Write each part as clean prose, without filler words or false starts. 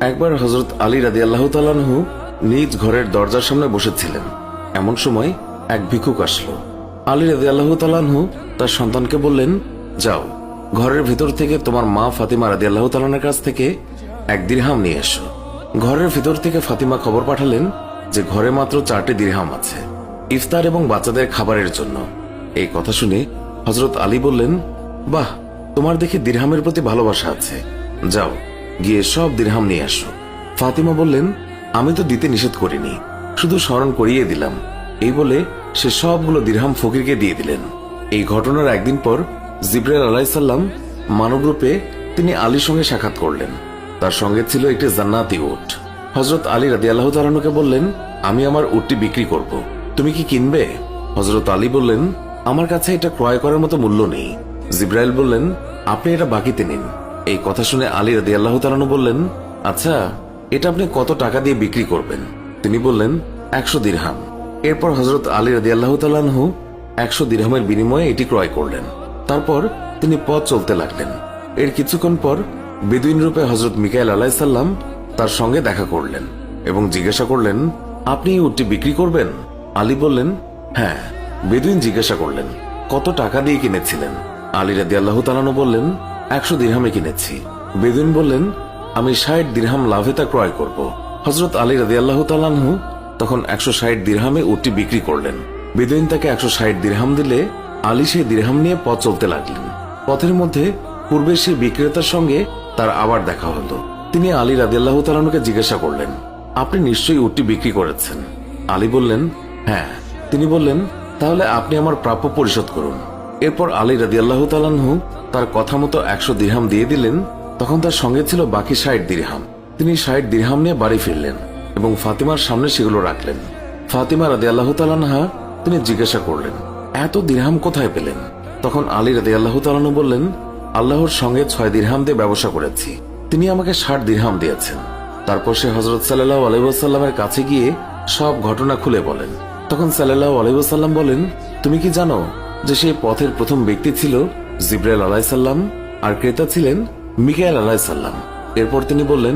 একবার হযরত আলী রাদিয়াল্লাহু তাআলা আনহু নিজ ঘরের দরজার সামনে বসেছিলেন। এমন সময় এক ভিক্ষুক আসলো। আলী রাদিয়াল্লাহু তাআলা আনহু তার সন্তানকে বললেন, যাও ঘরের ভিতর থেকে তোমার মা ফাতিমা রাদিয়াল্লাহু তাআলার কাছ থেকে 1 দিরহাম নিয়ে এসো। ঘরের ভিতর থেকে ফাতিমা খবর পাঠালেন যে ঘরে মাত্র 4টি দিরহাম আছে, ইফতার এবং বাচ্চাদের খাবারের জন্য। এই কথা শুনে হযরত আলী বললেন, বাহ, তোমার দেখি দিরহামের প্রতি ভালোবাসা আছে, যাও গিয়ে সব দিরহাম নিয়ে আসো। ফাতিমা বললেন, আমি তো দিতে নিষেধ করিনি, শুধু স্মরণ করিয়ে দিলাম। এই বলে সে সবগুলো দিরহাম ফকিরকে দিয়ে দিলেন। এই ঘটনার একদিন পর জিবরাইল আলাইহিস সালাম মানবরূপে তিনি আলীর সঙ্গে সাক্ষাৎ করলেন। তার সঙ্গে ছিল একটি জান্নাতি উট। হযরত আলী রাদিয়াল্লাহু তাআলা আনহুকে বললেন, আমি আমার উটটি বিক্রি করব, তুমি কি কিনবে? হযরত আলী বললেন, আমার কাছে এটা ক্রয় করার মতো মূল্য নেই। জিবরাইল বললেন, আপনি এটা বাকিতে নিন। এই কথা শুনে আলী রাদিয়াল্লাহু তাআলা আনহু বললেন, আচ্ছা, এটা আপনি কত টাকা দিয়ে বিক্রি করবেন? তিনি বললেন, 100 দিরহাম। এরপর হযরত আলী রাদিয়াল্লাহু তাআলা আনহু 100 দিরহামের বিনিময়ে এটি ক্রয় করলেন। তারপর তিনি পথ চলতে লাগলেন। এর কিছুক্ষণ পর বেদুইন রূপে হযরত মিকাইল আলাইহিস সালাম তার সঙ্গে দেখা করলেন এবং জিজ্ঞাসা করলেন, আপনি এই উটটি বিক্রি করবেন? আলী বললেন, হ্যাঁ। বেদুইন জিজ্ঞাসা করলেন, কত টাকা দিয়ে কিনেছিলেন? আলী রাদিয়াল্লাহু তাআলা আনহু বললেন, 100 দিরহামে কিনেছি। বেদুইন বললেন, আমি 60 দিরহাম লাভে তা ক্রয় করব। হযরত আলী রাদিয়াল্লাহু তাআলা আনহু তখন 160 দিরহামে উটটি বিক্রি করলেন। বেদুইন তাকে 160 দিরহাম দিলে আলী সেই দিরহাম নিয়ে পথ চলতে লাগলেন। পথের মধ্যে পূর্বে সেই বিক্রেতার সঙ্গে তার আবার দেখা হলো। তিনি আলী রাদিয়াল্লাহু তাআলা আনহুকে জিজ্ঞাসা করলেন, আপনি নিশ্চয়ই উটটি বিক্রি করেছেন? আলী বললেন, হ্যাঁ। তিনি বললেন, তাহলে আপনি আমার প্রাপ্য পরিশোধ করুন। এরপর আলী রাদিয়াল্লাহু তাআলা আনহু তার কথা মতো 100 দিরহাম দিয়ে দিলেন। তখন তার সঙ্গে ছিল বাকি 60 দিরহাম। তিনি 60 দিরহাম নিয়ে বাড়ি ফিরলেন এবং ফাতিমার সামনে সেগুলো রাখলেন। ফাতিমা রাদিয়াল্লাহু তাআলা আনহা তিনি জিজ্ঞাসা করলেন, এত দিরহাম কোথায় পেলেন? তখন আলী রাদিয়াল্লাহু তাআলা আনহু বললেন, আল্লাহর সঙ্গে 6 দিরহাম দিয়ে ব্যবসা করেছি, তিনি আমাকে 60 দিরহাম দিয়েছেন। তারপর সে হযরত সাল্লাল্লাহু আলাইহি ওয়াসাল্লামের কাছে গিয়ে সব ঘটনা খুলে বলেন। তখন সাল্লাল্লাহু আলাইহি ওয়াসাল্লাম বলেন, তুমি কি জানো যে সেই পথের প্রথম ব্যক্তি ছিল জিবরাইল আলাইহিস সালাম আর ক্রেতা ছিলেন মিকাইল আলাইহিস সালাম? এরপর তিনি বললেন,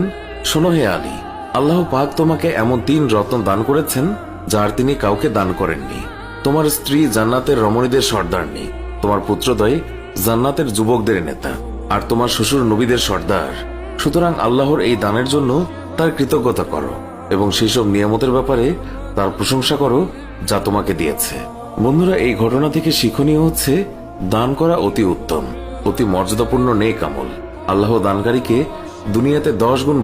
শোনো হে আলী, আল্লাহ পাক তোমাকে এমন 3 রত্ন দান করেছেন যার তিনি কাউকে দান করেননি। তোমার স্ত্রী জান্নাতের রমণীদের সর্দারনি, তোমার পুত্রদ্বয় জান্নাতের যুবকদের নেতা, আর তোমার শ্বশুর নবীদের সর্দার। সুতরাং আল্লাহর এই দানের জন্য তার কৃতজ্ঞতা করো এবং সেই সব নিয়ামতের ব্যাপারে তার প্রশংসা করো যা তোমাকে দিয়েছে। বন্ধুরা, এই ঘটনা থেকে শিক্ষণীয় হচ্ছে, দান করা অতি উত্তম, অতি মর্যাদাপূর্ণ নেক আমল। আল্লাহ দানকারীকে দুনিয়াতে 10 গুণ